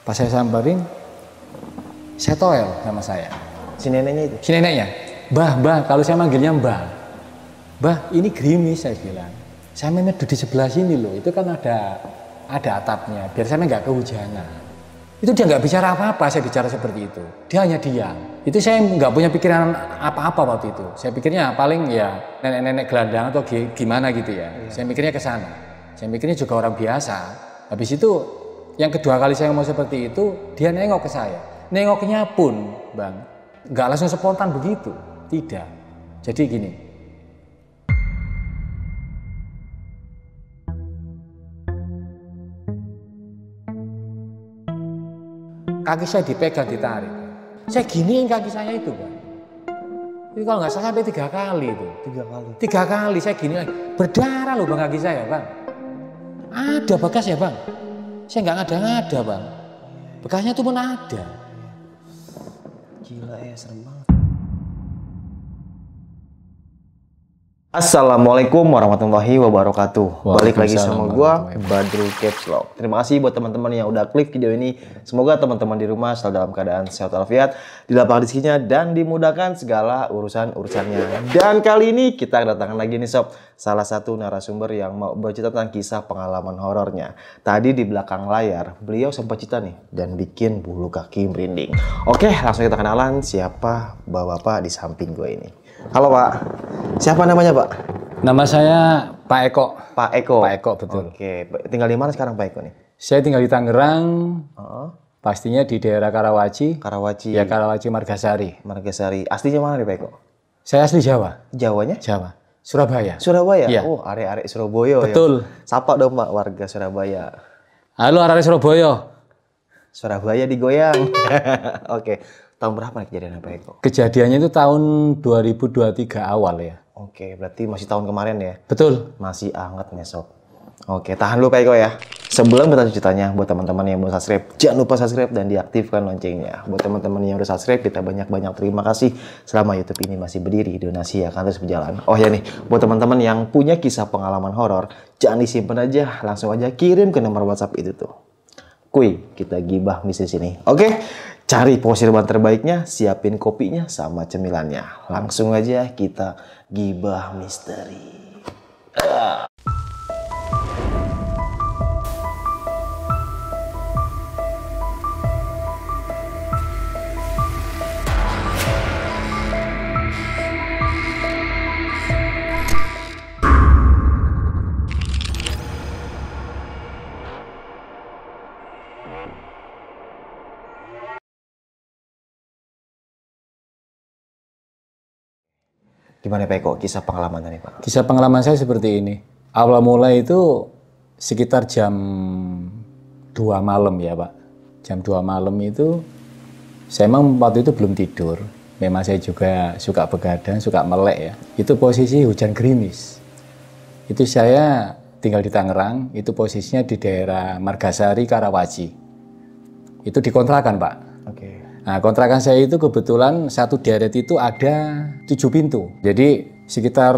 Pas saya samperin, saya toel sama saya. Si neneknya itu? Si neneknya, Mbah, kalau saya manggilnya Mbah, ini gerimis saya bilang. Saya meneduh di sebelah sini loh, itu kan ada atapnya, biar saya nggak kehujanan. Itu dia nggak bicara apa-apa, saya bicara seperti itu. Dia hanya diam. Itu saya nggak punya pikiran apa-apa waktu itu. Saya pikirnya paling ya nenek-nenek gelandang atau gimana gitu ya. Saya mikirnya ke sana. Saya mikirnya juga orang biasa. Habis itu yang kedua kali saya ngomong seperti itu, dia nengok ke saya. Nengoknya pun, Bang, nggak langsung spontan begitu. Tidak. Jadi gini. Kaki saya dipegang, ditarik. Saya giniin kaki saya itu, Bang. Itu kalau nggak salah sampai 3 kali itu. 3 kali saya gini lagi. Berdarah loh Bang kaki saya, Bang. Ada bekas ya, Bang. Saya nggak ngada-ngada, Bang. Bekasnya tuh pun ada. Gila ya, serem banget. Assalamualaikum warahmatullahi wabarakatuh. Balik lagi sama gua, Badrul Caps Lock. Terima kasih buat teman-teman yang udah klik video ini. Semoga teman-teman di rumah selalu dalam keadaan sehat walafiat, dilapangkan rezekinya dan dimudahkan segala urusannya. Dan kali ini kita kedatangan lagi nih sob, salah satu narasumber yang mau bercerita tentang kisah pengalaman horornya. Tadi di belakang layar beliau sempat cerita nih dan bikin bulu kaki merinding. Oke, langsung kita kenalan siapa bapak-bapak di samping gue ini. Halo Pak, siapa namanya Pak? Nama saya Pak Eko. Pak Eko? Pak Eko, betul. Oke, tinggal di mana sekarang Pak Eko nih? Saya tinggal di Tangerang, pastinya di daerah Karawaci. Karawaci? Ya, Karawaci Margasari. Margasari, aslinya mana nih Pak Eko? Saya asli Jawa. Jawanya? Jawa. Surabaya. Surabaya? Ya. Oh, arek-arek Surabaya. Betul. Ya. Sapa dong Pak warga Surabaya. Halo arek Surabaya. Surabaya digoyang. Oke. Tahun berapa nih kejadian Pak Eko? Kejadiannya itu tahun 2023 awal ya. Oke, berarti masih tahun kemarin ya? Betul. Masih anget nih sob. Oke, tahan dulu Pak Eko ya. Sebelum kita ceritanya, buat teman-teman yang belum subscribe, jangan lupa subscribe dan diaktifkan loncengnya. Buat teman-teman yang udah subscribe, kita banyak-banyak terima kasih. Selama YouTube ini masih berdiri, donasi akan terus berjalan. Oh ya nih, buat teman-teman yang punya kisah pengalaman horor, jangan disimpan aja, langsung aja kirim ke nomor WhatsApp itu tuh. Kuy, kita gibah misi sini. Oke, cari posirban terbaiknya, siapin kopinya sama cemilannya. Langsung aja kita gibah misteri. Gimana Pak Eko, kisah pengalamannya nih Pak? Kisah pengalaman saya seperti ini. Awal mulai itu sekitar jam 2 malam ya Pak. Jam 2 malam itu saya memang waktu itu belum tidur. Memang saya juga suka begadang, suka melek ya. Itu posisi hujan gerimis. Itu saya tinggal di Tangerang, itu posisinya di daerah Margasari, Karawaci. Itu dikontrakan Pak. Oke. Nah, kontrakan saya itu kebetulan satu deret itu ada 7 pintu. Jadi sekitar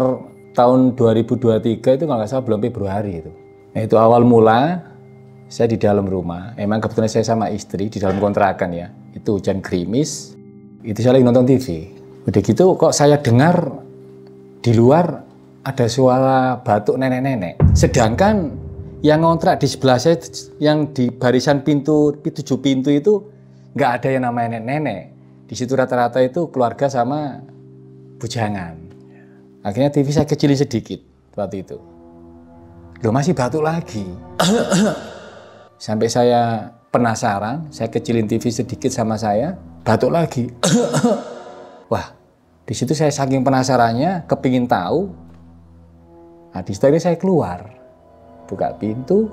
tahun 2023 itu kalau nggak salah bulan Februari itu. Nah, itu awal mula saya di dalam rumah. Emang kebetulan saya sama istri di dalam kontrakan ya. Itu hujan gerimis. Itu saya lagi nonton TV. Udah gitu kok saya dengar di luar ada suara batuk nenek-nenek. Sedangkan yang ngontrak di sebelah saya yang di barisan pintu 7 pintu itu nggak ada yang namanya nenek-nenek. Di situ rata-rata itu keluarga sama bujangan. Akhirnya TV saya kecilin sedikit waktu itu. Loh masih batuk lagi. Sampai saya penasaran, saya kecilin TV sedikit sama saya, batuk lagi. Wah, di situ saya saking penasarannya, kepingin tahu. Nah, di situ saya keluar. Buka pintu,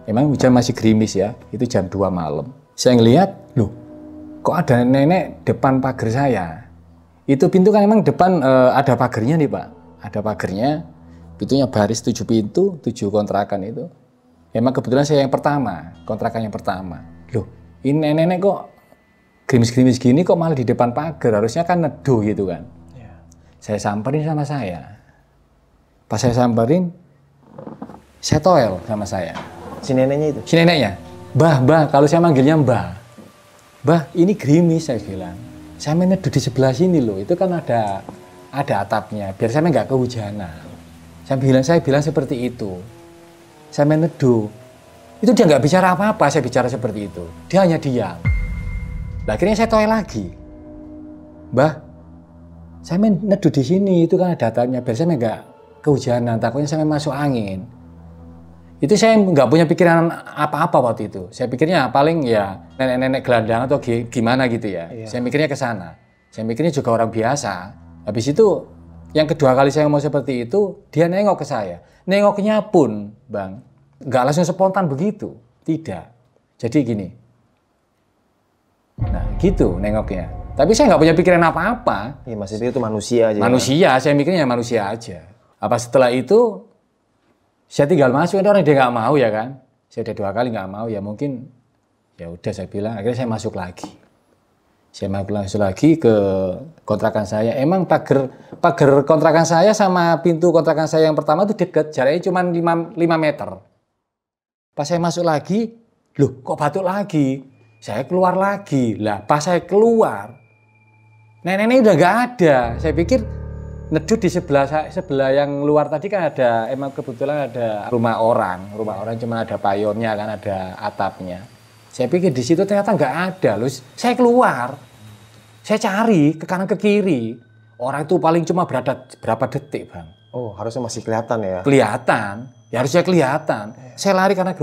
emang hujan masih gerimis ya, itu jam 2 malam. Saya ngelihat, loh, kok ada nenek depan pagar saya? Itu pintu kan emang depan ada pagarnya nih Pak. Ada pagarnya, pintunya baris 7 pintu, 7 kontrakan itu. Emang kebetulan saya yang pertama, kontrakan yang pertama. Loh, ini nenek-nenek kok gerimis-gerimis gini kok malah di depan pagar? Harusnya kan neduh gitu kan. Ya. Saya samperin sama saya. Pas saya samperin, saya toel sama saya. Si neneknya itu? Si neneknya. Mbah, kalau saya manggilnya Mbah, ini gerimis saya bilang. Saya meneduh di sebelah sini loh, itu kan ada atapnya, biar saya nggak kehujanan. Saya bilang seperti itu. Saya meneduh. Itu dia nggak bicara apa-apa, saya bicara seperti itu. Dia hanya diam. Nah, akhirnya saya toel lagi. Mbah, saya meneduh di sini, itu kan ada atapnya, biar saya nggak kehujanan, takutnya saya masuk angin. Itu saya nggak punya pikiran apa-apa waktu itu. Saya pikirnya paling ya nenek-nenek gelandang atau gimana gitu ya. Iya. Saya mikirnya ke sana. Saya mikirnya juga orang biasa. Habis itu yang kedua kali saya ngomong seperti itu, dia nengok ke saya. Nengoknya pun, Bang, nggak langsung spontan begitu. Tidak. Jadi gini. Nah, gitu nengoknya. Tapi saya nggak punya pikiran apa-apa. Iya, maksudnya itu manusia aja. Manusia, saya mikirnya manusia aja. Apa setelah itu saya tinggal masuk, itu orang dia nggak mau ya kan. Saya udah 2 kali nggak mau, ya mungkin ya udah saya bilang, akhirnya saya masuk lagi. Saya masuk lagi ke kontrakan saya. Emang pagar kontrakan saya sama pintu kontrakan saya yang pertama itu dekat, jaraknya cuma 5 meter. Pas saya masuk lagi, loh kok batuk lagi? Saya keluar lagi. Lah pas saya keluar, nenek-nenek udah nggak ada. Saya pikir neduh di sebelah yang luar tadi kan ada, emang kebetulan ada rumah orang cuma ada payonnya kan, ada atapnya. Saya pikir di situ ternyata nggak ada, loh. Saya keluar, saya cari ke kanan ke kiri, orang itu paling cuma berapa detik, Bang. Oh, harusnya masih kelihatan ya? Kelihatan, ya harusnya kelihatan. Saya lari karena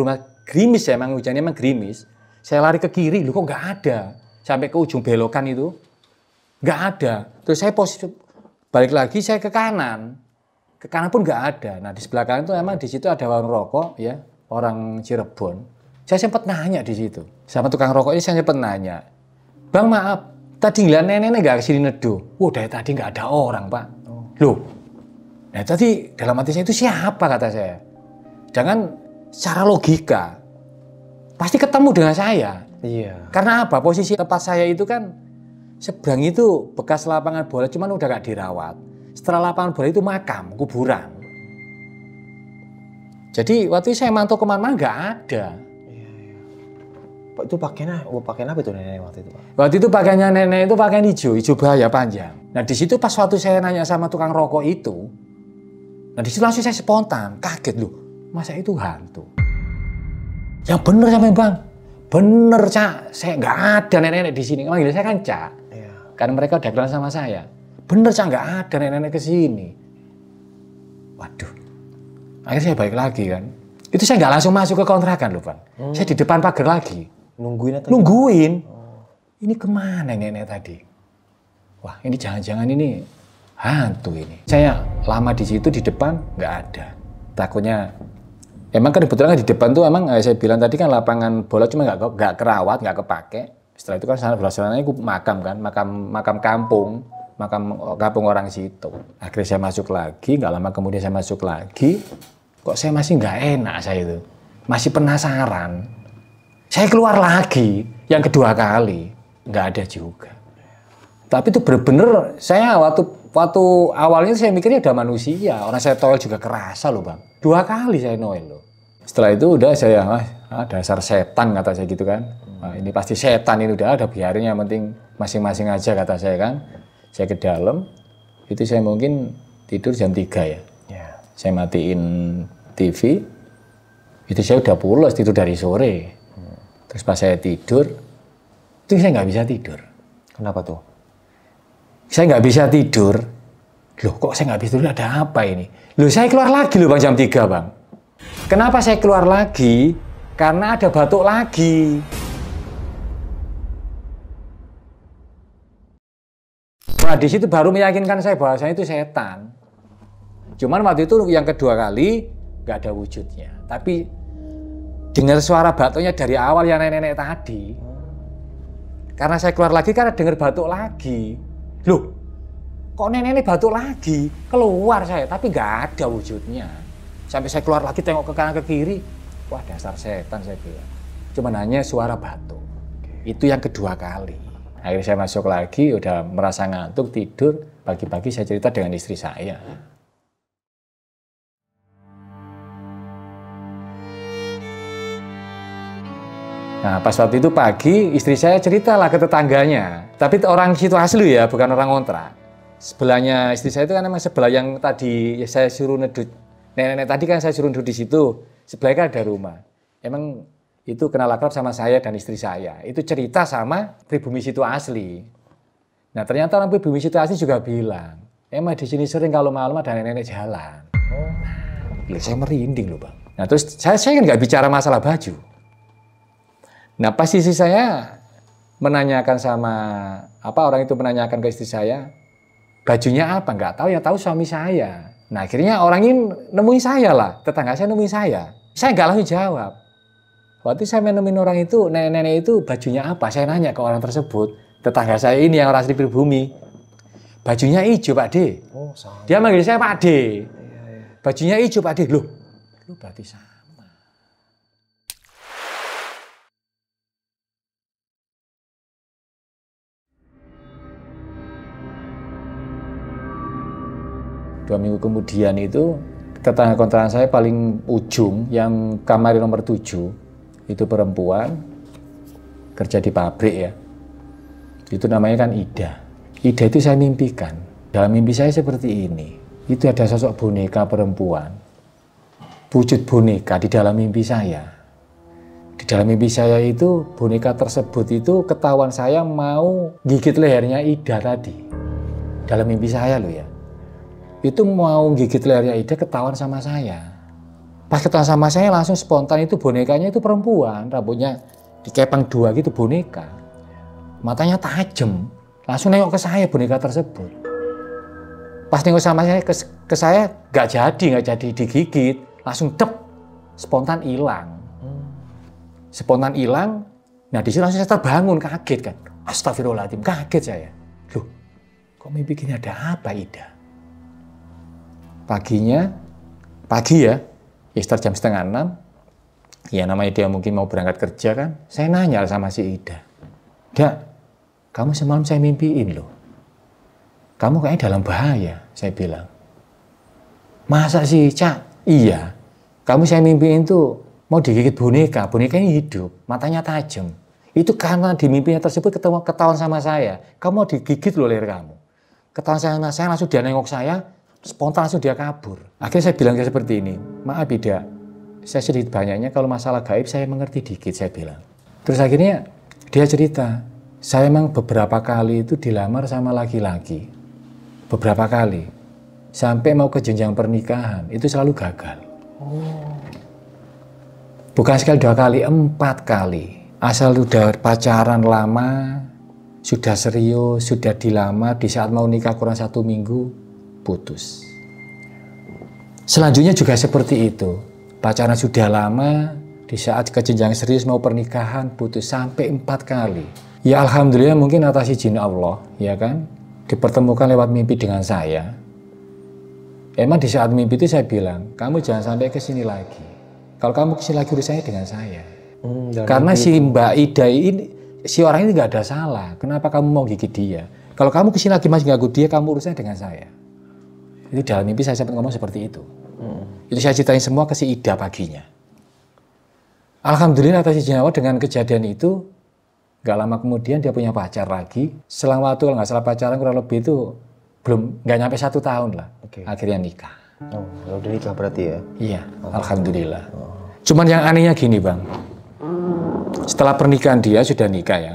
gerimis ya, emang hujannya emang gerimis. Saya lari ke kiri, loh kok nggak ada, sampai ke ujung belokan itu nggak ada. Terus saya balik lagi saya ke kanan pun nggak ada. Nah di sebelah kanan itu emang di situ ada warung rokok ya, orang Cirebon. Saya sempat nanya di situ sama tukang rokok ini, saya sempat nanya, Bang maaf, tadi ngeliat nenek nggak kesini neduh? Wah dari tadi nggak ada orang Pak. Loh, nah tadi dalam hati saya itu siapa kata saya. Jangan secara logika pasti ketemu dengan saya. Iya. Karena apa? Posisi tempat saya itu kan seberang itu bekas lapangan bola, cuman udah gak dirawat. Setelah lapangan bola itu makam, kuburan. Jadi waktu itu saya mantau kemana-mana nggak ada. Iya. Pak itu pakaian apa itu nenek waktu itu, Pak? Waktu itu pakaiannya nenek itu pakaian hijau bahaya panjang. Nah di situ pas waktu saya nanya sama tukang rokok itu, nah di situ langsung saya spontan kaget loh, masa itu hantu? Yang bener sampe Bang, bener Cak, saya nggak ada nenek-nenek di sini. Manggil saya kan Cak. Karena mereka udah kenal sama saya. Bener Cak, nggak ada nenek-nenek kesini. Waduh. Akhirnya saya balik lagi kan. Itu saya nggak langsung masuk ke kontrakan loh Bang. Saya di depan pagar lagi. Nungguin atau nungguin. Ini kemana nenek tadi? Wah ini jangan-jangan ini hantu ini. Saya lama di situ di depan nggak ada. Takutnya. Emang kan kebetulan di depan tuh emang saya bilang tadi kan lapangan bola cuma nggak kerawat, nggak kepake. Setelah itu kan sana itu makam kan, makam kampung orang situ. Akhirnya saya masuk lagi, nggak lama kemudian saya masuk lagi, kok saya masih nggak enak saya itu, masih penasaran. Saya keluar lagi, yang kedua kali, nggak ada juga. Tapi itu bener-bener saya waktu awalnya saya mikirnya udah manusia, orang saya toel juga kerasa loh Bang. 2 kali saya noel loh. Setelah itu udah saya, dasar setan kata saya gitu kan. Nah, ini pasti setan ini udah ada biarin, yang penting masing-masing aja kata saya kan. Saya ke dalam, itu saya mungkin tidur jam 3 ya. Saya matiin TV, itu saya udah pulas tidur dari sore. Terus pas saya tidur, itu saya nggak bisa tidur. Kenapa tuh? Saya nggak bisa tidur. Loh kok saya nggak bisa tidur, ada apa ini? Loh saya keluar lagi loh Bang jam 3 Bang. Kenapa saya keluar lagi? Karena ada batuk lagi. Nah di situ baru meyakinkan saya bahwa saya itu setan. Cuman waktu itu yang kedua kali nggak ada wujudnya. Tapi dengar suara batuknya dari awal yang nenek-nenek tadi. Karena saya keluar lagi karena dengar batuk lagi. Loh, kok nenek-nenek batuk lagi? Keluar saya, tapi nggak ada wujudnya. Sampai saya keluar lagi tengok ke kanan ke kiri. Wah dasar setan saya bilang. Cuman hanya suara batuk. Itu yang kedua kali. Akhirnya saya masuk lagi, udah merasa ngantuk, tidur. Pagi-pagi saya cerita dengan istri saya. Nah, pas waktu itu pagi, istri saya ceritalah ke tetangganya. Tapi orang situ asli ya, bukan orang kontrak. Sebelahnya istri saya itu kan memang sebelah yang tadi ya saya suruh nedut. Nenek-nenek tadi kan saya suruh nedut di situ. Sebelahnya kan ada rumah. Emang itu kenal akrab sama saya dan istri saya. Itu cerita sama pribumi situ asli. Nah, ternyata orang pribumi situ asli juga bilang, emang di sini sering kalau malam ada nenek-nenek jalan. Nah, saya merinding loh, Bang. Nah, terus saya kan nggak bicara masalah baju. Nah, pas istri saya menanyakan sama orang itu menanyakan ke istri saya, bajunya apa? Nggak tahu, yang tahu suami saya. Nah, akhirnya orang ini nemuin saya lah, tetangga saya nemuin saya. Saya nggak langsung jawab. Waktu saya nemuin orang itu, nenek-nenek itu bajunya apa? Saya nanya ke orang tersebut, tetangga saya ini yang orang asli pribumi. Bajunya hijau, Pak D. Oh, sama. Dia manggil saya Pak D. Bajunya hijau, Pak D. Loh, lu berarti sama. 2 minggu kemudian itu tetangga kontrakan saya paling ujung yang kamar nomor 7 itu perempuan kerja di pabrik ya. Itu namanya kan Ida. Ida itu saya mimpikan. Dalam mimpi saya seperti ini. Itu ada sosok boneka perempuan. Wujud boneka di dalam mimpi saya. Di dalam mimpi saya itu boneka tersebut itu ketahuan saya mau gigit lehernya Ida tadi. Dalam mimpi saya loh ya. Itu mau gigit lehernya Ida ketahuan sama saya. Pas ketahuan sama saya langsung spontan itu bonekanya itu perempuan, rambutnya dikepang 2 gitu boneka. Matanya tajam, langsung nengok ke saya boneka tersebut. Pas nengok sama saya ke saya nggak jadi digigit, langsung dep, spontan hilang. Spontan hilang. Nah di situ langsung saya terbangun kaget kan. Astagfirullahaladzim, kaget saya. Loh, kok mimpi gini, ada apa Ida? Pagi ya, sekitar jam 5:30, ya namanya dia mungkin mau berangkat kerja kan, saya nanya sama si Ida, Dak, kamu semalam saya mimpiin loh, kamu kayaknya dalam bahaya, saya bilang. Masa sih, Cak? Iya, kamu saya mimpiin tuh mau digigit bonekanya hidup, matanya tajam. Itu karena di mimpinya tersebut ketahuan sama saya, kamu mau digigit loh leher kamu. Ketahuan sama saya, langsung dia nengok saya, spontan langsung dia kabur. Akhirnya saya bilang seperti ini, maaf Ida, saya sedikit banyaknya kalau masalah gaib saya mengerti dikit, saya bilang. Terus akhirnya dia cerita, saya memang beberapa kali itu dilamar sama laki-laki. Beberapa kali. Sampai mau ke jenjang pernikahan, itu selalu gagal. Bukan sekali 2 kali, 4 kali. Asal udah pacaran lama, sudah serius, sudah dilamar, di saat mau nikah kurang 1 minggu, putus. Selanjutnya juga seperti itu. Pacaran sudah lama, di saat ke jenjang serius mau pernikahan, putus sampai 4 kali. Ya alhamdulillah mungkin atas izin Allah, ya kan, dipertemukan lewat mimpi dengan saya. Emang di saat mimpi itu saya bilang, kamu jangan sampai ke sini lagi. Kalau kamu ke sini lagi urusannya dengan saya. Karena si Mbak Ida ini, si orang ini nggak ada salah. Kenapa kamu mau gigit dia? Kalau kamu ke sini lagi masih ganggu dia, kamu urusannya dengan saya. Itu dalam mimpi saya sempat ngomong seperti itu. Itu saya ceritain semua ke si Ida paginya. Alhamdulillah atas izin Allah dengan kejadian itu, gak lama kemudian dia punya pacar lagi. Selama waktu kalau nggak salah pacaran kurang lebih itu nggak nyampe 1 tahun lah. Akhirnya nikah. Oh, udah nikah berarti ya? Iya, alhamdulillah. Cuman yang anehnya gini Bang, setelah pernikahan dia sudah nikah ya.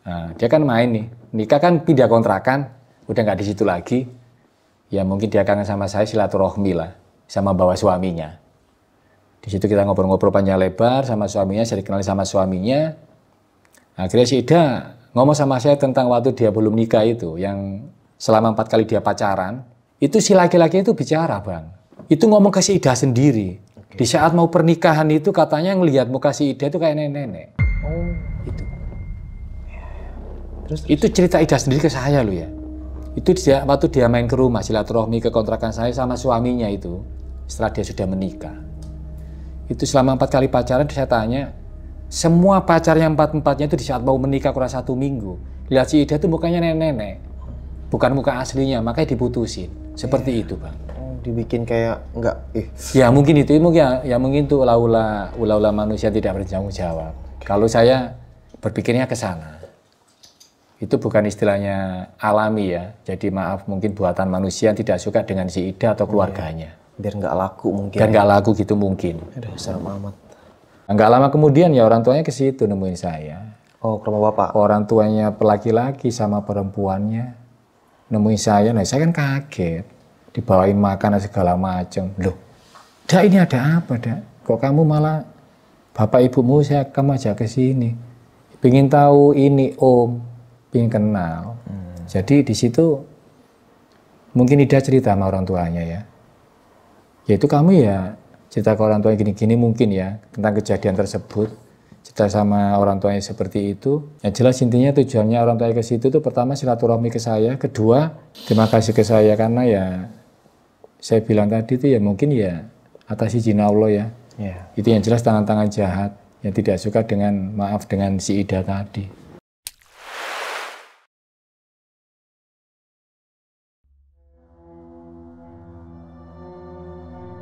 Nah, dia kan main nih, nikah kan pindah kontrakan, udah nggak di situ lagi. Ya mungkin dia kangen sama saya, silaturahmi lah sama bawa suaminya. Di situ kita ngobrol-ngobrol panjang lebar sama suaminya, saya dikenali sama suaminya. Akhirnya si Ida ngomong sama saya tentang waktu dia belum nikah itu, yang selama 4 kali dia pacaran, itu si laki-laki itu bicara Bang. Itu ngomong ke si Ida sendiri. Di saat mau pernikahan itu katanya ngelihat muka si Ida itu kayak nenek-nenek. Oh, itu. Terus? Itu cerita Ida sendiri ke saya loh ya. Itu dia, waktu dia main ke rumah, silaturahmi ke kontrakan saya sama suaminya itu, setelah dia sudah menikah. Itu selama 4 kali pacaran, saya tanya, semua pacarnya 4-4-nya itu di saat mau menikah kurang 1 minggu, lihat si Ida itu mukanya nenek-nenek, bukan muka aslinya, makanya diputusin. Seperti itu Bang. Oh, dibikin kayak enggak, Ya mungkin itu, mungkin tuh ulah-ulah manusia tidak bertanggung jawab. Kalau saya berpikirnya ke sana. Itu bukan istilahnya alami ya. Jadi maaf mungkin buatan manusia yang tidak suka dengan si Ida atau keluarganya. Biar nggak laku mungkin. Biar nggak laku gitu mungkin. Aduh, serem amat. Nggak lama kemudian ya orang tuanya ke situ nemuin saya. Oh, ke rumah bapak? Orang tuanya laki-laki sama perempuannya nemuin saya. Nah saya kan kaget. Dibawain makanan segala macam. Loh, Dak ini ada apa Dak? Kok kamu malah bapak ibumu kamu ajak ke sini? Pengen tahu ini Om. Pengen kenal. Jadi di situ mungkin Ida cerita sama orang tuanya ya. Yaitu kamu ya cerita ke orang tuanya gini-gini mungkin ya tentang kejadian tersebut. Cerita sama orang tuanya seperti itu. Yang jelas intinya tujuannya orang tuanya ke situ itu pertama silaturahmi ke saya, kedua terima kasih ke saya karena ya saya bilang tadi itu ya mungkin ya atas izin Allah ya. Itu yang jelas tangan-tangan jahat yang tidak suka dengan maaf dengan si Ida tadi.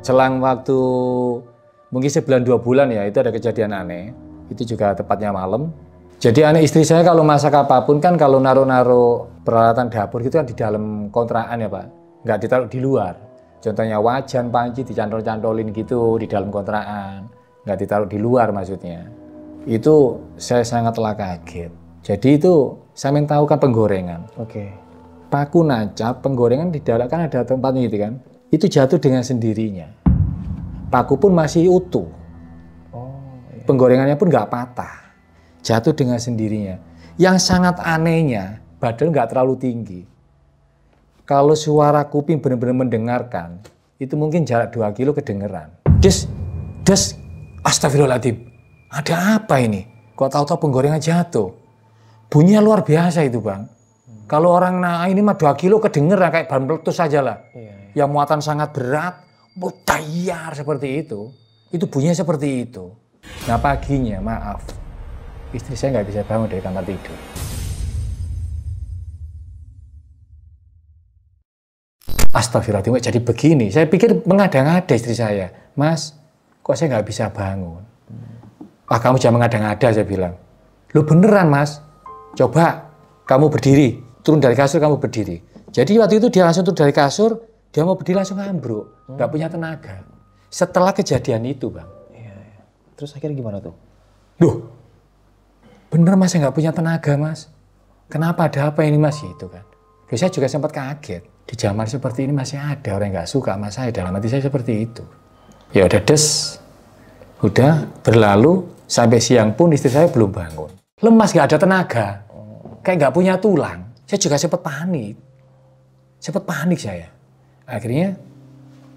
Selang waktu mungkin sebulan 2 bulan ya itu ada kejadian aneh. Itu juga tepatnya malam. Jadi anak istri saya kalau masak apapun kan kalau naruh-naruh peralatan dapur gitu kan di dalam kontrakan ya Pak. Nggak ditaruh di luar. Contohnya wajan, panci dicantol-cantolin gitu di dalam kontrakan. Nggak ditaruh di luar maksudnya. Itu saya sangatlah kaget. Jadi itu saya ingin tahu kan penggorengan. Paku nancap, penggorengan di dalam kan ada tempatnya gitu kan. Itu jatuh dengan sendirinya. Paku pun masih utuh. Penggorengannya pun nggak patah. Jatuh dengan sendirinya. Yang sangat anehnya, badan nggak terlalu tinggi. Kalau suara kuping benar-benar mendengarkan, itu mungkin jarak 2 kilo kedengeran. Des, astagfirullahaladzim. Ada apa ini? Kok tahu-tahu penggorengan jatuh? Bunyinya luar biasa itu Bang. Kalau orang ini mah 2 kilo kedengeran kayak ban meletus saja lah. Yang muatan sangat berat, mutayar seperti itu bunyinya seperti itu. Nah paginya, maaf, istri saya nggak bisa bangun dari kamar tidur. Astagfirullahaladzim, jadi begini. Saya pikir mengada-ngada istri saya. Mas, kok saya nggak bisa bangun? Ah kamu jangan mengada-ngada, saya bilang. Loh beneran Mas, coba kamu berdiri, turun dari kasur kamu berdiri. Jadi waktu itu dia langsung turun dari kasur, dia mau berdiri langsung ambruk, nggak punya tenaga. Setelah kejadian itu, Bang. Terus akhirnya gimana tuh? Loh, bener Mas, saya nggak punya tenaga Mas. Kenapa, ada apa ini Mas? Itu kan. Loh, saya juga sempat kaget. Di zaman seperti ini masih ada orang yang nggak suka sama saya. Dalam hati saya seperti itu. Ya udah udah berlalu sampai siang pun istri saya belum bangun. Lemas, nggak ada tenaga, kayak nggak punya tulang. Saya juga sempat panik saya. Akhirnya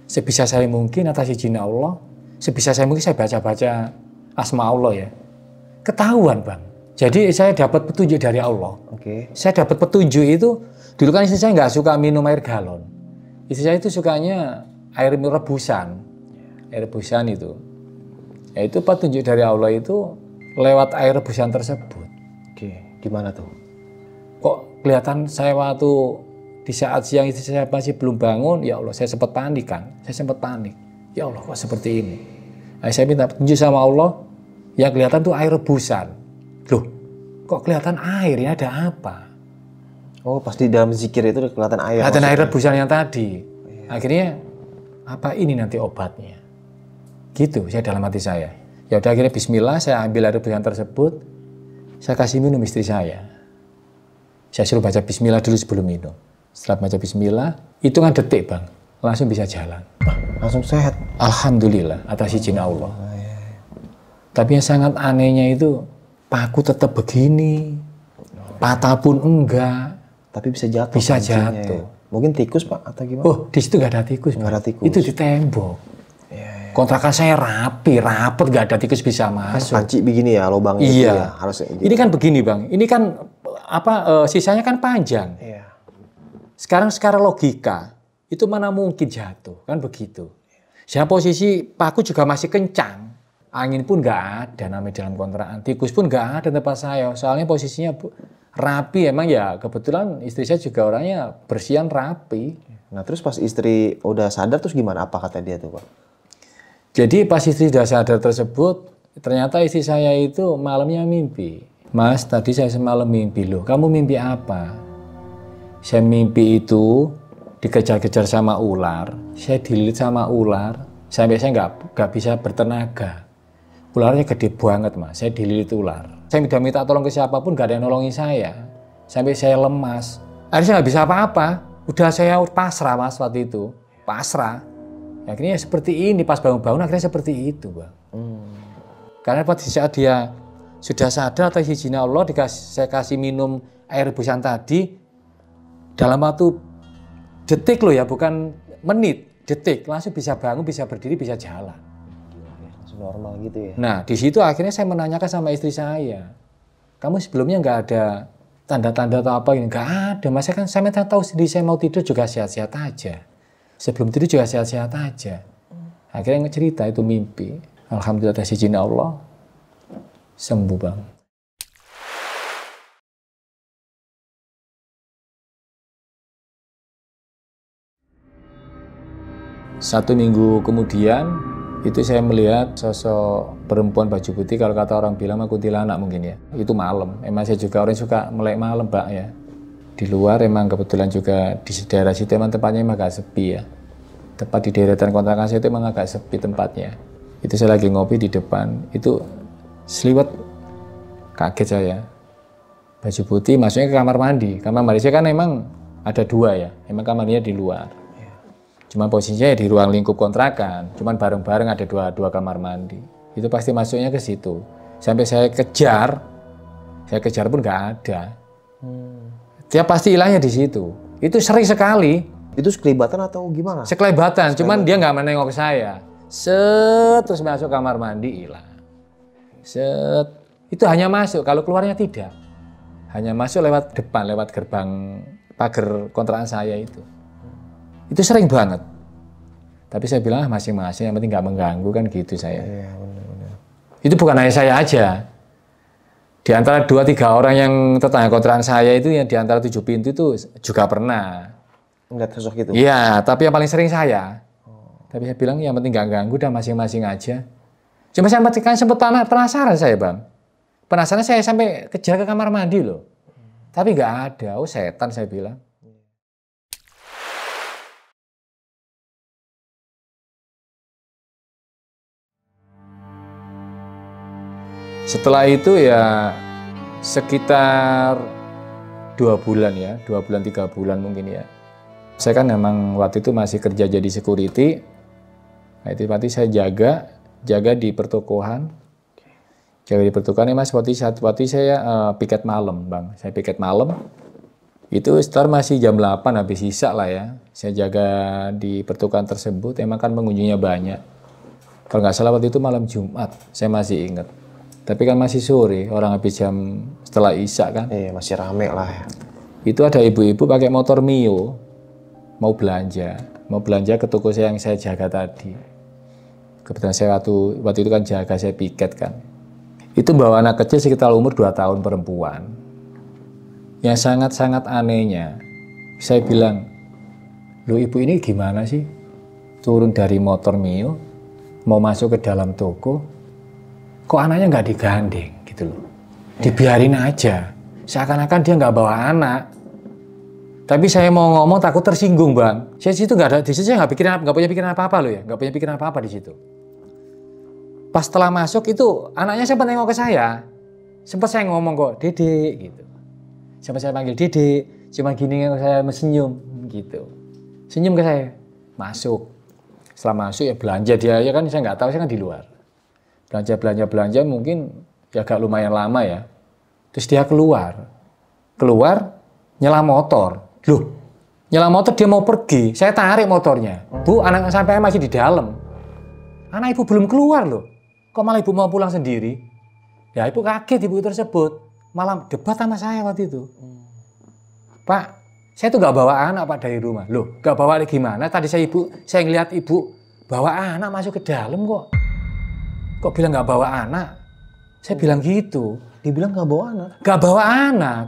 sebisa saya mungkin atas izin Allah, sebisa saya mungkin saya baca-baca asma Allah ya. Ketahuan Bang. Jadi saya dapat petunjuk dari Allah. Saya dapat petunjuk itu, dulu kan istri saya nggak suka minum air galon. Istri saya itu sukanya air rebusan. Air rebusan itu. Ya itu petunjuk dari Allah itu lewat air rebusan tersebut. Gimana tuh? Kok kelihatan saya waktu di saat siang istri saya masih belum bangun, ya Allah saya sempat panik kan. Saya sempat panik. Ya Allah kok seperti ini. Nah, saya minta petunjuk sama Allah, yang kelihatan tuh air rebusan. Loh, kok kelihatan air, ini ada apa? Oh, pas di dalam zikir itu kelihatan air. Kelihatan air rebusan yang tadi. Akhirnya, apa ini nanti obatnya? Gitu, saya dalam hati saya. Ya udah akhirnya bismillah, saya ambil air rebusan tersebut, saya kasih minum istri saya. Saya suruh baca bismillah dulu sebelum minum. Setelah baca bismillah, hitungan detik Bang, langsung bisa jalan. Langsung sehat? Alhamdulillah, atas izin Allah. Tapi yang sangat anehnya itu, paku tetap begini, patah pun enggak. Tapi bisa jatuh. Bisa jatuh. Mungkin tikus Pak atau gimana? Oh, di situ nggak ada tikus. Nggak ada tikus. Itu di tembok. Kontrakan saya rapet, nggak ada tikus bisa masuk. Panci begini ya, lubangnya. Iya. Ya, harus gitu. Ini kan begini Bang, ini kan sisanya kan panjang. Sekarang secara logika, itu mana mungkin jatuh, kan begitu. Saya posisi paku juga masih kencang. Angin pun nggak ada namanya dalam kontrakan. Tikus pun nggak ada tempat saya. Soalnya posisinya rapi emang ya. Kebetulan istri saya juga orangnya bersihan rapi. Nah terus pas istri udah sadar terus gimana? Apa kata dia tuh Pak? Jadi pas istri sudah sadar tersebut, ternyata istri saya itu malamnya mimpi. Mas, tadi saya semalam mimpi. Loh, kamu mimpi apa? Saya mimpi itu dikejar-kejar sama ular. Saya dililit sama ular. Sampai saya nggak bisa bertenaga. Ularnya gede banget, Mas. Saya dililit ular. Saya udah minta tolong ke siapapun, gak ada yang nolongin saya. Sampai saya lemas. Akhirnya saya nggak bisa apa-apa. Udah saya pasrah, Mas, waktu itu. Pasrah. Akhirnya seperti ini, pas bangun-bangun akhirnya seperti itu, Bang. Karena pada saat dia sudah sadar atas izin Allah, saya kasih minum air rebusan tadi, dalam waktu detik loh ya, bukan menit, detik, langsung bisa bangun, bisa berdiri, bisa jalan. Normal gitu ya. Nah, di situ akhirnya saya menanyakan sama istri saya, kamu sebelumnya nggak ada tanda-tanda atau apa ini? Nggak ada, Mas. Saya minta tahu sendiri, saya mau tidur juga sehat-sehat aja. Sebelum tidur juga sehat-sehat aja. Akhirnya cerita itu mimpi. Alhamdulillah atas izin Allah, sembuh, Bang. Satu minggu kemudian, itu saya melihat sosok perempuan baju putih, kalau kata orang bilang kuntilanak mungkin ya. Itu malam. Emang saya juga orang suka melek malam, Pak ya. Di luar emang kebetulan juga di daerah situ emang tempatnya emang agak sepi ya. Tepat di deretan kontrakan saya itu emang agak sepi tempatnya. Itu saya lagi ngopi di depan, itu seliwet, kaget saya. Baju putih masuknya ke kamar mandi. Kamar mandi saya kan emang ada dua ya, emang kamarnya di luar. Cuma posisinya di ruang lingkup kontrakan, cuman bareng-bareng ada dua kamar mandi. Itu pasti masuknya ke situ. Sampai saya kejar pun nggak ada. Dia pasti hilangnya di situ. Itu sering sekali. Itu sekelibatan atau gimana? Sekelibatan, cuman dia nggak menengok ke saya. Set, terus masuk kamar mandi, hilang. Set, itu hanya masuk, kalau keluarnya tidak. Hanya masuk lewat depan, lewat gerbang pagar kontrakan saya itu. Itu sering banget. Tapi saya bilang masing-masing, yang penting nggak mengganggu kan gitu saya. Iya, benar. Itu bukan hanya saya aja. Di antara 2-3 orang yang tetangga kontrakan saya itu, yang di antara 7 pintu itu juga pernah. Ngeliat sosok itu? Iya, tapi yang paling sering saya. Tapi saya bilang yang penting nggak ganggu, udah masing-masing aja. Cuma saya sempat penasaran saya, Bang. Penasaran saya sampai kejar ke kamar mandi loh. Tapi nggak ada, oh setan saya bilang. Setelah itu ya sekitar 2 bulan ya, 2 bulan 3 bulan mungkin ya. Saya kan memang waktu itu masih kerja jadi security. Nah, itu berarti saya jaga di pertokoan. Jaga di pertokoan ini Mas, waktu saya piket malam, Bang. Saya piket malam. Itu sekitar masih jam 8 habis sisa lah ya. Saya jaga di pertokoan tersebut, emang kan pengunjungnya banyak. Kalau nggak salah waktu itu malam Jumat, saya masih ingat. Tapi kan masih sore, orang habis jam setelah isya kan. Iya, masih rame lah ya. Itu ada ibu-ibu pakai motor Mio, mau belanja ke toko saya yang saya jaga tadi. Kebetulan saya waktu itu kan jaga, saya piket kan. Itu bawa anak kecil sekitar umur 2 tahun perempuan. Yang sangat-sangat anehnya, saya bilang, loh ibu ini gimana sih? Turun dari motor Mio, mau masuk ke dalam toko, kok anaknya nggak digandeng gitu loh. Dibiarin aja. Seakan-akan dia nggak bawa anak. Tapi saya mau ngomong takut tersinggung, Bang. Saya di situ nggak ada, di situ saya nggak punya pikiran apa-apa loh ya. Nggak punya pikiran apa-apa di situ. Pas setelah masuk itu anaknya sempat nengok ke saya. Sempat saya ngomong kok, Dede gitu. Sempat saya panggil Dede. Cuma gini saya senyum gitu. Senyum ke saya. Masuk. Setelah masuk ya belanja dia ya kan, saya nggak tahu, saya kan di luar. Belanja mungkin ya agak lumayan lama ya. Terus dia keluar nyala motor. Loh, nyala motor dia mau pergi. Saya tarik motornya. Bu, anak sampai masih di dalam. Anak ibu belum keluar loh. Kok malah ibu mau pulang sendiri? Ya ibu kaget ibu tersebut. Malah debat sama saya waktu itu. Pak, saya tuh nggak bawa anak Pak dari rumah. Loh, nggak bawa gimana? Tadi saya ngeliat ibu bawa anak masuk ke dalam kok. Kok bilang nggak bawa anak? Saya bilang gitu. Dibilang nggak bawa anak? Nggak bawa anak.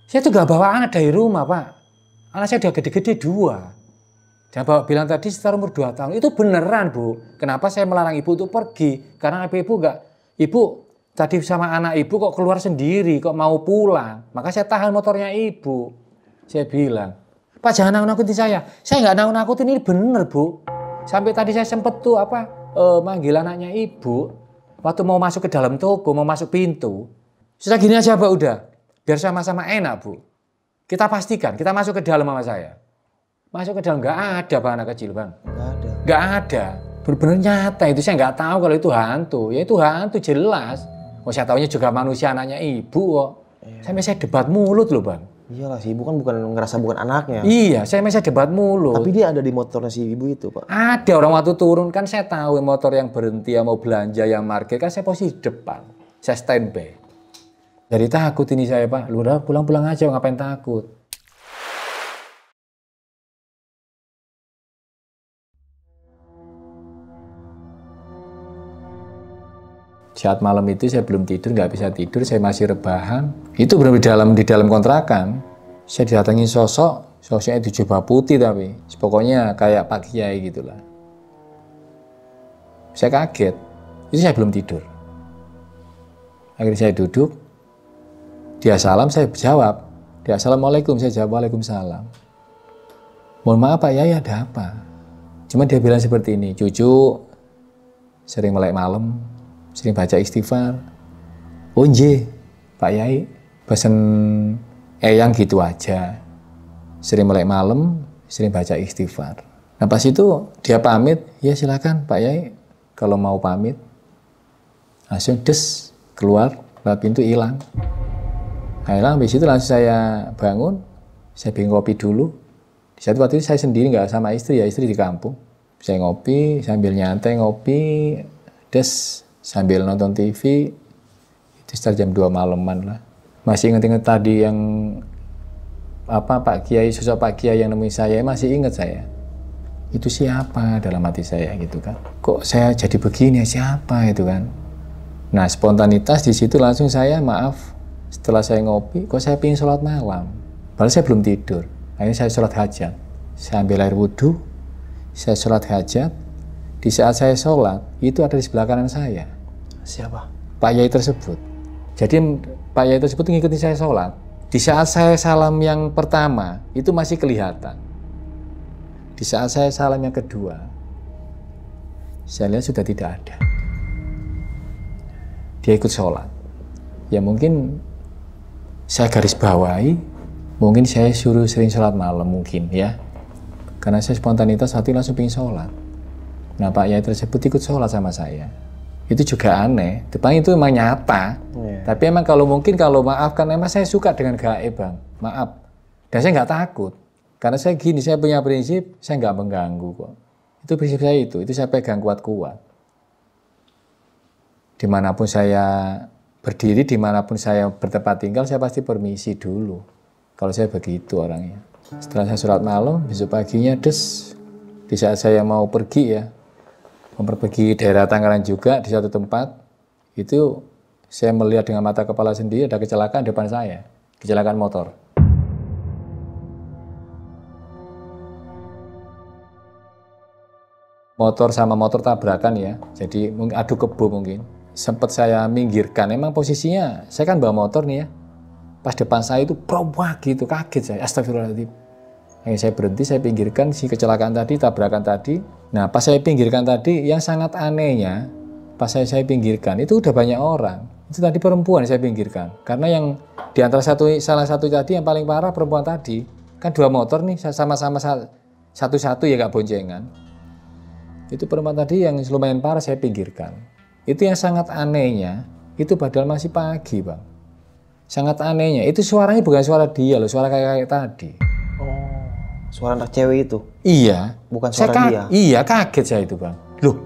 Saya tuh nggak bawa anak dari rumah, Pak. Anak saya udah gede-gede 2. Dan Bapak bilang tadi sekitar umur 2 tahun. Itu beneran, Bu. Kenapa saya melarang ibu untuk pergi? Karena ibu ibu tadi sama anak ibu kok keluar sendiri, kok mau pulang. Maka saya tahan motornya ibu. Saya bilang, Pak jangan nakut-nakutin saya nggak nakut-nakutin, ini bener Bu. Sampai tadi saya sempet tuh manggil anaknya ibu. Waktu mau masuk ke dalam toko, mau masuk pintu. Sudah gini aja Pak udah, biar sama-sama enak Bu. Kita pastikan, kita masuk ke dalam sama saya. Masuk ke dalam, nggak ada Bang anak kecil Bang. Nggak ada. Benar-benar nyata itu, saya nggak tahu kalau itu hantu. Ya itu hantu jelas. Saya tahunya juga manusia anaknya ibu kok. Iya. Saya debat mulut loh Bang. Iyalah si ibu kan ngerasa bukan anaknya. Iya, saya debat mulut. Tapi dia ada di motornya si ibu itu Pak. Ada orang waktu turun kan saya tahu motor yang berhenti, yang mau belanja, yang parkir kan saya posisi depan. Saya standby. Jadi takut ini saya Pak. Lu udah pulang-pulang aja ngapain takut. Saat malam itu saya belum tidur, nggak bisa tidur, saya masih rebahan. Itu benar-benar di dalam kontrakan. Saya didatangi sosoknya itu jubah putih tapi. Pokoknya kayak Pak Kiai gitulah. Saya kaget, itu saya belum tidur. Akhirnya saya duduk, dia salam, saya jawab. Dia Assalamualaikum, saya jawab Waalaikumsalam. Mohon maaf Pak Yai, ada apa? Cuma dia bilang seperti ini, cucu sering melek malam, sering baca istighfar. Oh nje, Pak Yai, pesen eyang gitu aja. Sering melek malam, sering baca istighfar. Nah pas itu dia pamit, ya silakan Pak Yai, kalau mau pamit. Langsung des, keluar, lewat pintu hilang. Hilang, habis itu langsung saya bangun, saya bikin kopi dulu. Di saat waktu itu saya sendiri, nggak sama istri, ya istri di kampung. Saya ngopi, sambil nyantai ngopi, des, sambil nonton TV, itu sekitar jam 2 malaman lah. Masih ingat-ingat tadi yang Pak Kiai, sosok Pak Kiai yang nemuin saya, masih ingat saya. Itu siapa dalam hati saya gitu kan. Kok saya jadi begini, siapa itu kan. Nah spontanitas di situ langsung saya maaf, setelah saya ngopi, kok saya pingin sholat malam. Padahal saya belum tidur. Akhirnya saya sholat hajat. Saya ambil air wudhu, saya sholat hajat. Di saat saya sholat, itu ada di sebelah kanan saya. Siapa? Pak Yai tersebut. Jadi Pak Yai tersebut ngikutin saya sholat. Di saat saya salam yang pertama, itu masih kelihatan. Di saat saya salam yang kedua, saya lihat sudah tidak ada. Dia ikut sholat. Ya mungkin saya garis bawahi, mungkin saya suruh sering sholat malam mungkin ya. Karena saya spontanitas hati langsung pengen sholat. Nah Pak Yai tersebut ikut sholat sama saya. Itu juga aneh, depan itu emang nyata. Tapi emang kalau mungkin kalau maafkan, emang saya suka dengan gaib Bang, maaf. Dan saya nggak takut. Karena saya gini, saya punya prinsip, saya nggak mengganggu kok. Itu prinsip saya itu saya pegang kuat-kuat. Dimanapun saya berdiri, dimanapun saya bertempat tinggal, saya pasti permisi dulu. Kalau saya begitu orangnya. Setelah saya sholat malam, besok paginya des. Di saat saya mau pergi ya, pergi daerah Tangerang juga di satu tempat, itu saya melihat dengan mata kepala sendiri ada kecelakaan depan saya, kecelakaan motor. Motor sama motor tabrakan ya, jadi adu kebo mungkin. Sempat saya minggirkan, emang posisinya saya kan bawa motor nih ya, pas depan saya itu probak gitu, kaget saya, astagfirullahaladzim. Saya berhenti, saya pinggirkan si kecelakaan tadi, tabrakan tadi. Nah pas saya pinggirkan tadi, yang sangat anehnya, pas saya pinggirkan, itu udah banyak orang. Itu tadi perempuan saya pinggirkan. Karena yang di antara salah satu tadi yang paling parah perempuan tadi, kan dua motor nih, sama-sama satu-satu ya gak boncengan. Itu perempuan tadi yang lumayan parah saya pinggirkan. Itu yang sangat anehnya, itu padahal masih pagi Bang. Sangat anehnya, itu suaranya bukan suara dia loh, suara kayak tadi. Oh, suara anak cewek itu? Iya. Bukan suara dia? Iya, kaget saya itu Bang. Loh,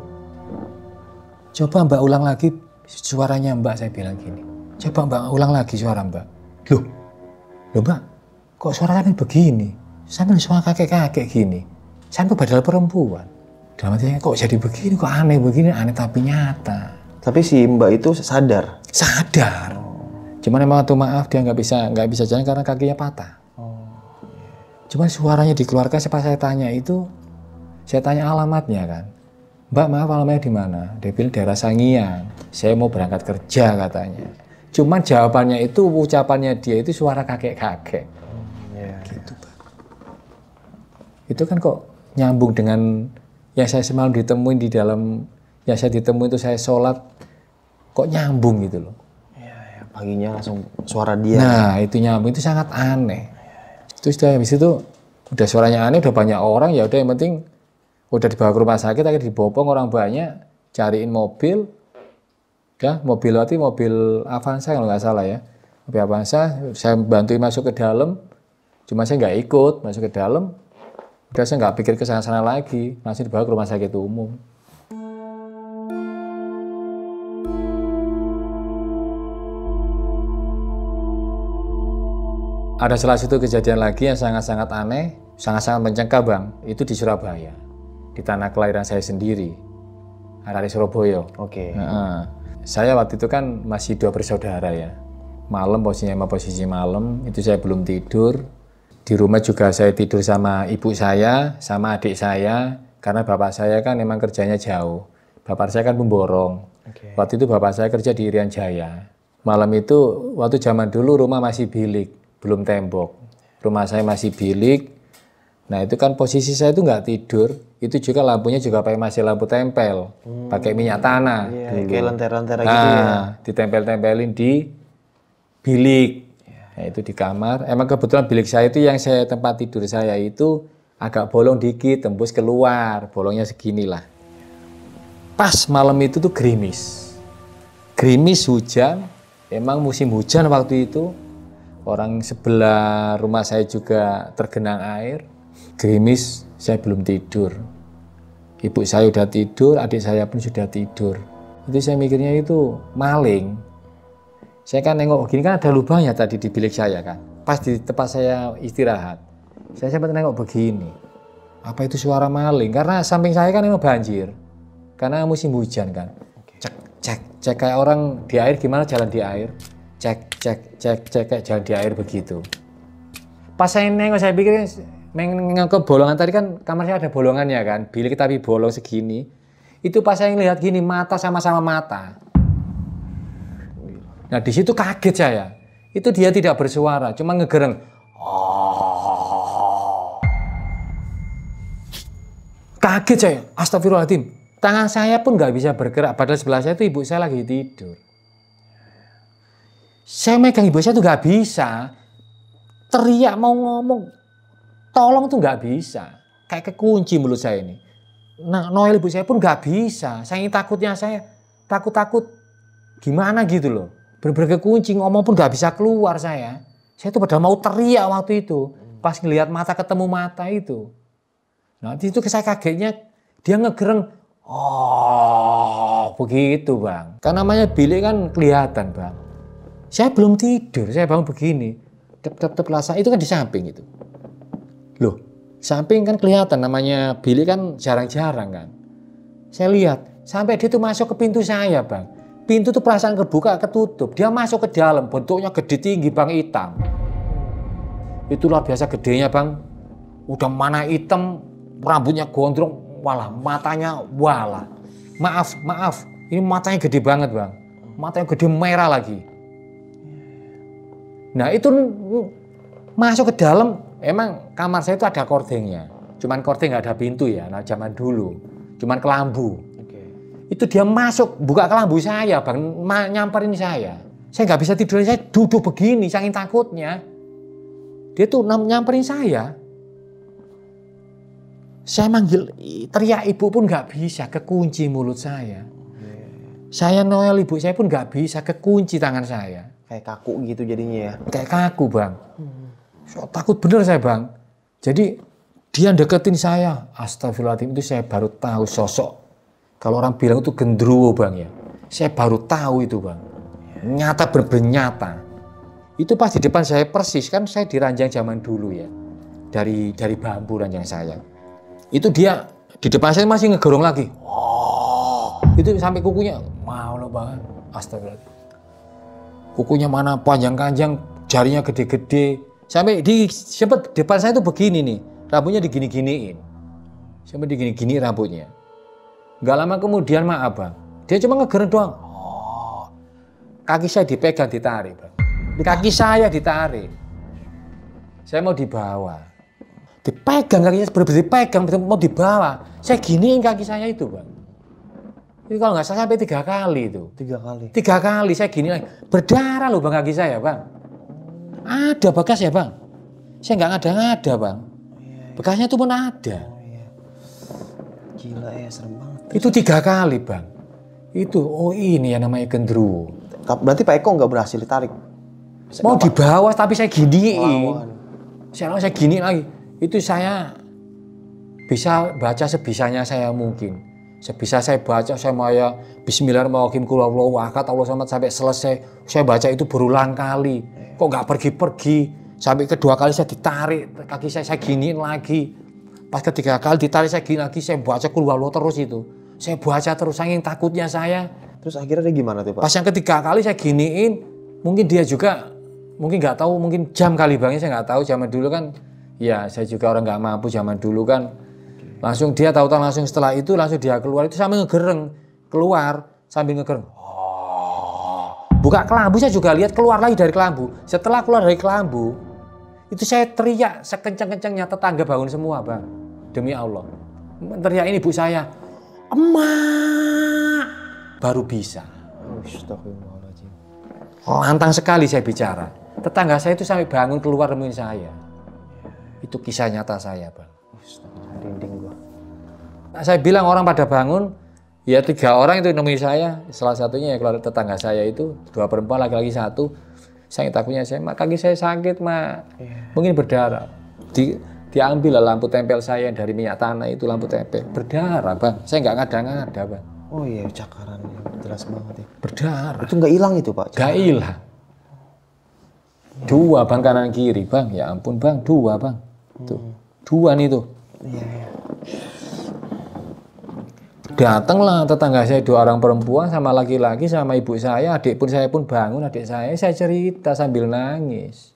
coba Mbak ulang lagi suaranya Mbak, saya bilang gini. Coba Mbak ulang lagi suara Mbak. Loh Mbak, kok suaranya begini? Sampai suara kakek-kakek gini. Sampai padahal perempuan. Dalam hatinya kok jadi begini, kok aneh begini, aneh tapi nyata. Tapi si Mbak itu sadar? Sadar. Cuman emang tuh maaf dia nggak bisa jalan karena kakinya patah. Cuman suaranya dikeluarkan pas saya tanya itu, saya tanya alamatnya kan. Mbak maaf alamatnya di mana? Dia bilang daerah Sangiang. Saya mau berangkat kerja katanya. Cuman jawabannya itu, ucapannya dia itu suara kakek-kakek. Gitu, Pak. Itu kan kok nyambung dengan yang saya semalam ditemuin di dalam, yang saya ditemuin itu saya sholat, kok nyambung gitu loh. Ya, paginya langsung suara dia. Nah itu nyambung, itu sangat aneh. Terus habis itu udah suaranya aneh, udah banyak orang, ya udah yang penting udah dibawa ke rumah sakit, akhirnya dibopong orang banyak, cariin mobil, ya mobil Avanza kalau nggak salah ya, mobil Avanza, saya bantuin masuk ke dalam, cuma saya nggak ikut masuk ke dalam, udah saya nggak pikir ke sana-sana lagi, langsung dibawa ke rumah sakit umum. Ada salah satu kejadian lagi yang sangat-sangat aneh, sangat-sangat mencengkam Bang, itu di Surabaya. Di tanah kelahiran saya sendiri, ada di Surabaya. Oke. Saya waktu itu kan masih 2 bersaudara ya. Malam posisi malam itu saya belum tidur. Di rumah juga saya tidur sama ibu saya, sama adik saya, karena bapak saya kan memang kerjanya jauh. Bapak saya kan pemborong. Waktu itu bapak saya kerja di Irian Jaya. Malam itu waktu zaman dulu rumah masih bilik, belum tembok. Rumah saya masih bilik. Nah itu kan posisi saya itu nggak tidur, itu juga lampunya juga masih lampu tempel, pakai minyak tanah. Iya, kayak lentera-lentera gitu ya. Ditempel-tempelin di bilik, nah, itu di kamar. Emang kebetulan bilik saya itu yang saya tempat tidur saya itu agak bolong dikit, tembus keluar, bolongnya segini lah. Pas malam itu tuh gerimis hujan, emang musim hujan waktu itu. Orang sebelah rumah saya juga tergenang air. Gerimis, saya belum tidur. Ibu saya udah tidur, adik saya pun sudah tidur. Itu saya mikirnya itu maling. Saya kan nengok begini, kan ada lubangnya tadi di bilik saya kan. Pas di tempat saya istirahat, saya sempat nengok begini. Apa itu suara maling? Karena samping saya kan emang banjir. Karena musim hujan kan. Cek kayak orang di air, gimana jalan di air. Cek kayak jalan di air begitu. Pas saya nengok, saya pikir ke bolongan tadi kan, kamarnya ada bolongannya kan, bilik tapi bolong segini. Itu pas saya lihat gini, mata sama-sama mata. Nah di situ kaget saya. Itu dia tidak bersuara, cuma ngegereng. Kaget saya, astagfirullahaladzim. Tangan saya pun nggak bisa bergerak, padahal sebelah saya itu ibu saya lagi tidur. Saya megang ibu saya tuh nggak bisa. Teriak mau ngomong, tolong tuh nggak bisa, kayak kekunci mulut saya ini. Nah, Noel ibu saya pun nggak bisa, saking takutnya saya, takut gimana gitu loh. Bener-bener kekunci, ngomong pun nggak bisa keluar saya. Saya tuh padahal mau teriak waktu itu, pas ngelihat mata ketemu mata itu. Nah, itu saya kagetnya, dia ngegereng, oh begitu Bang. Kan namanya bilik kan kelihatan Bang. Saya belum tidur, saya bangun begini, tep rasa itu kan di samping itu. Loh, samping kan kelihatan, namanya bilik kan jarang-jarang kan. Saya lihat, sampai dia tuh masuk ke pintu saya Bang. Pintu tuh perasaan kebuka, ketutup. Dia masuk ke dalam, bentuknya gede tinggi Bang, hitam. Itu luar biasa gedenya Bang. Udah mana hitam, rambutnya gondrong, walah matanya, walah. Maaf, ini matanya gede banget Bang. Matanya gede merah lagi. Nah itu masuk ke dalam. Emang kamar saya itu ada kordengnya, cuman kordeng nggak ada pintu ya, nah zaman dulu, cuman kelambu. Itu dia masuk, buka kelambu saya Bang, nyamperin saya nggak bisa tidur, saya duduk begini, saking takutnya. Dia tuh nyamperin saya manggil, teriak ibu pun nggak bisa, kekunci mulut saya. Saya Noel ibu saya pun nggak bisa, kekunci tangan saya. Kayak kaku gitu jadinya ya? Kayak kaku Bang. So, takut bener saya Bang. Jadi dia deketin saya. Astagfirullahaladzim, itu saya baru tahu sosok. Kalau orang bilang itu gendruwo Bang ya. Saya baru tahu itu Bang. Nyata bernyata. Itu pas di depan saya persis, kan saya diranjang zaman dulu ya. Dari bambu ranjang saya. Itu dia di depan saya masih ngegerong lagi. Oh, itu sampai kukunya mau loh Bang. Astagfirullahaladzim. Kukunya mana panjang-panjang, jarinya gede-gede. Sampai sempat depan saya tuh begini nih, rambutnya digini-giniin. Sampai digini-gini rambutnya. Nggak lama kemudian maaf bang, dia cuma ngegeren doang. Oh, kaki saya dipegang, ditarik bang. Kaki saya ditarik. Saya mau dibawa. Dipegang kakinya, benar-benar dipegang, mau dibawa. Saya giniin kaki saya itu bang. Itu kalau nggak salah sampai 3 kali itu. 3 kali? 3 kali saya gini lagi. Berdarah loh bang kaki saya bang. Ada bekas ya bang. Saya nggak ngada-ngada bang. Bekasnya itu pun ada. Gila ya, serem banget. Itu 3 kali bang. Itu, oh ini yang namanya gendruwo. Berarti Pak Eko nggak berhasil ditarik? Mau dibawa tapi saya giniin. Saya giniin lagi. Itu saya bisa baca sebisanya saya mungkin. Sebisa saya baca, saya maya Bismillahirrahmanirrahim, qul huwallahu ahad, Allah samad sampai selesai. Saya baca itu berulang kali. Kok nggak pergi-pergi? Sampai kedua kali saya ditarik kaki saya giniin lagi. Pas ketiga kali ditarik saya gini lagi, saya baca qul huwallahu terus itu. Saya baca terus, saking takutnya saya. Terus akhirnya dia gimana tuh Pak? Pas yang ketiga kali saya giniin, mungkin dia juga, mungkin nggak tahu, mungkin jam kali bang, saya nggak tahu. Zaman dulu kan, ya saya juga orang nggak mampu zaman dulu kan. Langsung dia tahu-tahu langsung setelah itu langsung dia keluar itu sambil ngegereng, keluar sambil ngegereng. Buka kelambu saya juga lihat keluar lagi dari kelambu. Setelah keluar dari kelambu, itu saya teriak sekencang-kencangnya, tetangga bangun semua bang. Demi Allah. Teriak ini ibu saya, emak, baru bisa. Astagfirullahaladzim. Lantang sekali saya bicara. Tetangga saya itu sampai bangun keluar nemuin saya. Itu kisah nyata saya bang. Rinding gua. Nah, saya bilang orang pada bangun, ya 3 orang itu nemuin saya. Salah satunya ya keluarga tetangga saya itu 2 perempuan, laki-laki 1. Saya takutnya saya, mak kaki saya sakit mak, mungkin berdarah. Diambil lah lampu tempel saya yang dari minyak tanah itu, lampu tempel berdarah bang. Saya nggak ngada-ngada bang. Oh iya, cakarannya jelas banget ya. Berdarah. Itu nggak hilang itu Pak? Nggak hilang. 2 bang, kanan kiri bang. Ya ampun bang, 2 bang. Tuh 2 nih tuh. Iya. Datanglah tetangga saya 2 orang perempuan sama laki-laki sama ibu saya, adik pun saya pun bangun, adik saya cerita sambil nangis.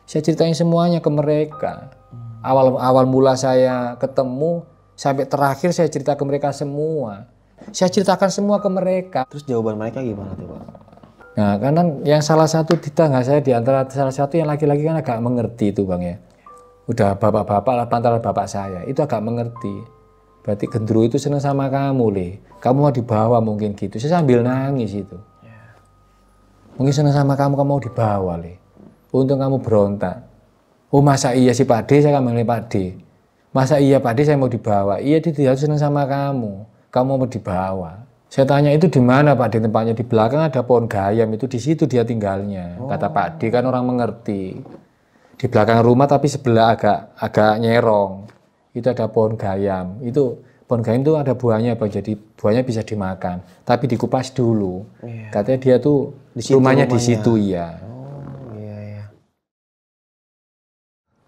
Saya ceritain semuanya ke mereka. Awal mula saya ketemu sampai terakhir saya cerita ke mereka semua. Saya ceritakan semua ke mereka. Terus jawaban mereka gimana tuh Pak? Nah, karena yang salah satu tetangga saya di antara salah satu yang laki-laki kan agak mengerti itu bang ya. Udah bapak-bapak lah, pantaran bapak saya itu agak mengerti. Berarti gendruwo itu seneng sama kamu, Le. Kamu mau dibawa mungkin gitu. Saya sambil nangis itu. Mungkin seneng sama kamu mau dibawa, Le. Untung kamu berontak. Oh masa iya sih Pak D, saya kan manggil Pak D. Masa iya Pak D saya mau dibawa? Iya dia seneng sama kamu. Kamu mau dibawa. Saya tanya itu di mana Pak D tempatnya? Di belakang ada pohon gayam, itu di situ dia tinggalnya. Kata Pak D kan orang mengerti. Di belakang rumah tapi sebelah agak nyerong. Itu ada pohon gayam. Itu pohon gayam itu ada buahnya bang. Jadi buahnya bisa dimakan. Tapi dikupas dulu. Katanya dia tuh rumahnya di situ ya. Oh iya.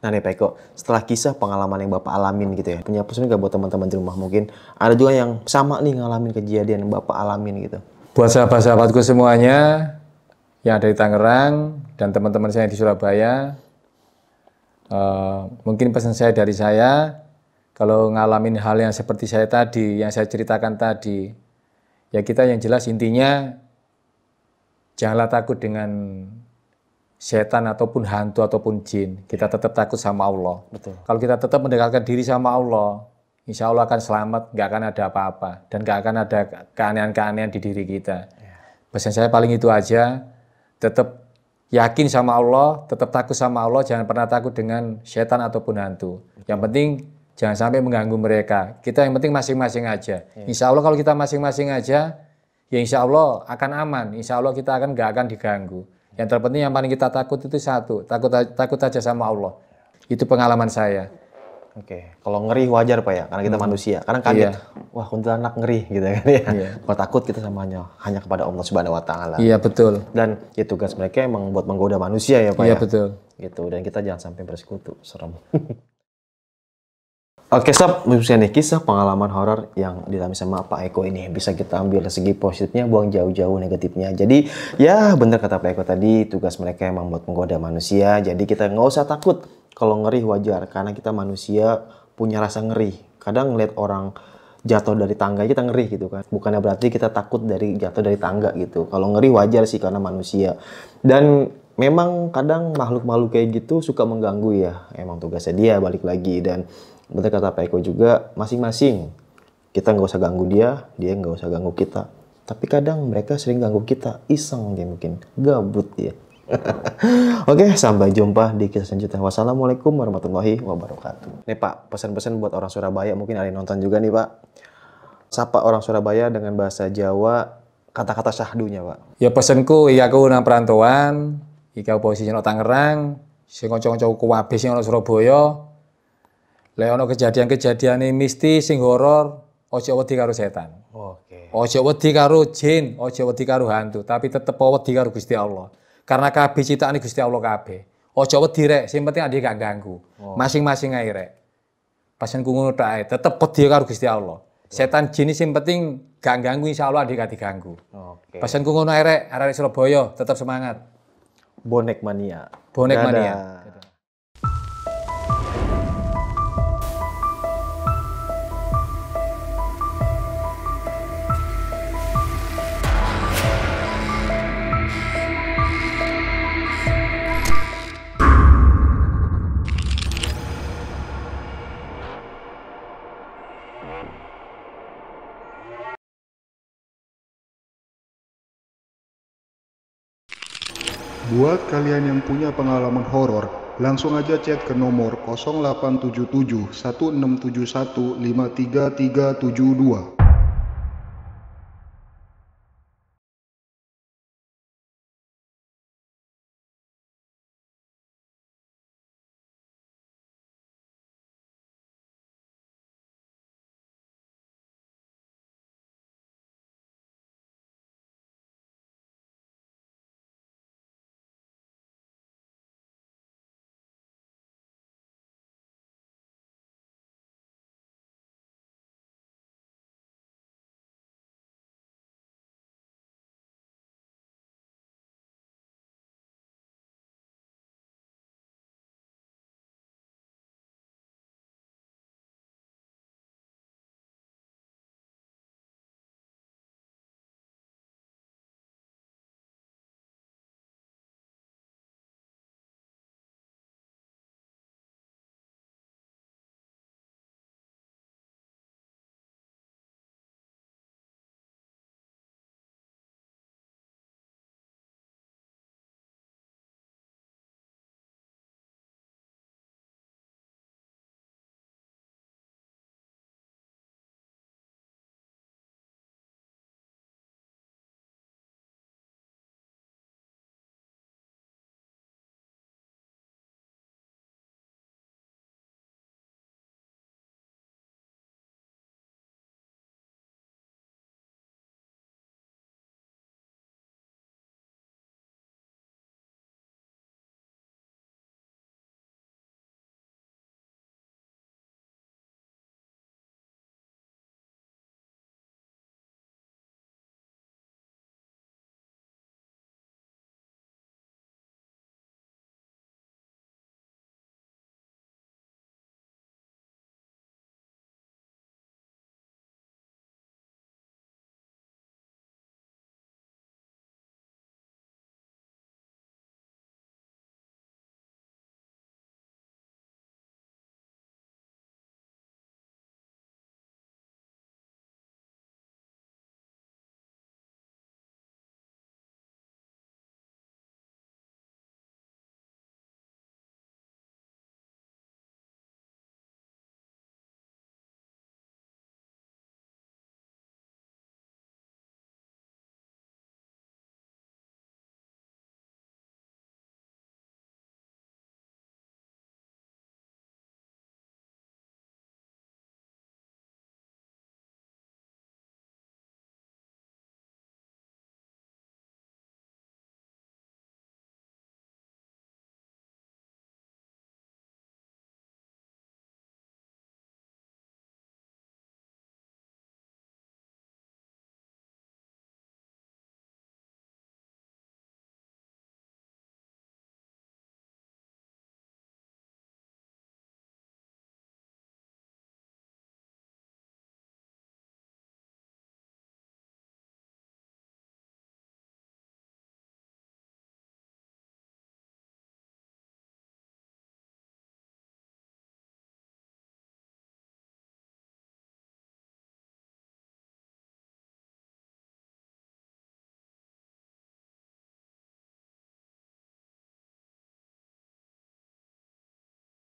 Nah nih Pak Eko, setelah kisah pengalaman yang Bapak alamin gitu ya, punya pesan nggak buat teman-teman di rumah? Mungkin ada juga yang sama nih ngalamin kejadian yang Bapak alamin gitu. Buat sahabat-sahabatku semuanya yang ada di Tangerang dan teman-teman saya di Surabaya, mungkin pesan saya dari saya, kalau ngalamin hal yang seperti saya tadi, yang saya ceritakan tadi, ya kita yang jelas intinya janganlah takut dengan setan ataupun hantu ataupun jin. Kita tetap takut sama Allah. Betul. Kalau kita tetap mendekatkan diri sama Allah, insya Allah akan selamat, nggak akan ada apa-apa. Dan nggak akan ada keanehan-keanehan di diri kita. Pesan saya paling itu aja, tetap yakin sama Allah, tetap takut sama Allah, jangan pernah takut dengan setan ataupun hantu. Yang penting jangan sampai mengganggu mereka. Kita yang penting masing-masing aja. Insya Allah kalau kita masing-masing aja, ya insya Allah akan aman. Insya Allah kita nggak akan diganggu. Yang terpenting yang paling kita takut itu satu, takut aja sama Allah. Itu pengalaman saya. Oke, kalau ngeri wajar Pak ya, karena kita manusia. Karena kaget, wah kuntilanak ngeri gitu kan ya. Kalau takut kita hanya kepada Allah Subhanahu Wa Taala. Iya betul. Dan ya tugas mereka emang buat menggoda manusia ya Pak iya, ya. Betul. Gitu, dan kita jangan sampai bersekutu, serem. Oke sob, misalnya nih kisah pengalaman horor yang dialami sama Pak Eko ini bisa kita ambil segi positifnya, buang jauh-jauh negatifnya. Jadi ya benar kata Pak Eko tadi, tugas mereka emang buat menggoda manusia. Jadi kita nggak usah takut kalau ngeri wajar, karena kita manusia punya rasa ngeri. Kadang ngeliat orang jatuh dari tangga kita ngeri gitu kan. Bukannya berarti kita takut dari jatuh dari tangga gitu. Kalau ngeri wajar sih karena manusia. Dan memang kadang makhluk-makhluk kayak gitu suka mengganggu ya. Emang tugasnya dia balik lagi. Dan betul kata Pak Eko juga, masing-masing kita nggak usah ganggu dia nggak usah ganggu kita. Tapi kadang mereka sering ganggu kita, iseng dia mungkin, gabut dia. Oke, sampai jumpa di kisah selanjutnya. Wassalamualaikum warahmatullahi wabarakatuh. Nih Pak, pesan-pesan buat orang Surabaya, mungkin ada yang nonton juga nih Pak. Sapa orang Surabaya dengan bahasa Jawa, kata-kata syahdunya Pak. Ya pesanku, iya aku nang perantauan, iki posisi nang Tangerang, sing kanca-kancaku kabeh sing ana Surabaya. Lek ana kejadian-kejadian mistis sing horor, ojo wedi karo setan. Oke. Ojo wedi karo jin, ojo wedi karo hantu, tapi tetep wedi karo Gusti Allah. Karena kabeh ciptaane Gusti Allah kabeh. Ojo wedi rek, sing penting ade gak ganggu. Masing-masing ae rek. Pasenku ngono tok ae, tetep wedi karo Gusti Allah. Setan jin sing penting gak ganggu, insyaallah ade gak diganggu. Oke. Pasenku ngono ae rek, arek Surabaya tetep semangat. Bonek mania. Bonek Dadah. mania. Buat kalian yang punya pengalaman horor, langsung aja chat ke nomor 0877 1671 53372.